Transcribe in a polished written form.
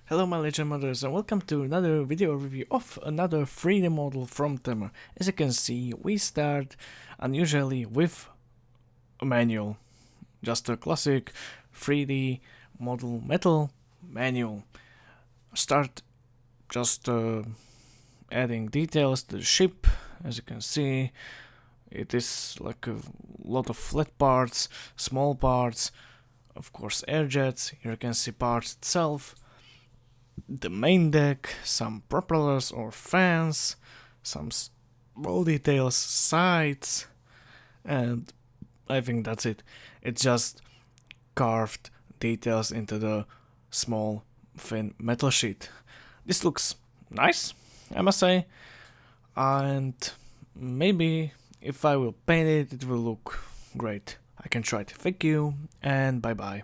Hello my legend modders and welcome to another video review of another 3D model from Temu. As you can see, we start unusually with a manual. Just a classic 3D model metal manual. Start just adding details to the ship. As you can see, it is like a lot of flat parts, small parts, of course air jets. Here you can see parts itself. The main deck, some propellers or fans, some small details, sides, and I think that's it. It's just carved details into the small thin metal sheet. This looks nice, I must say, and maybe if I will paint it, it will look great. I can try it. Thank you, and bye bye.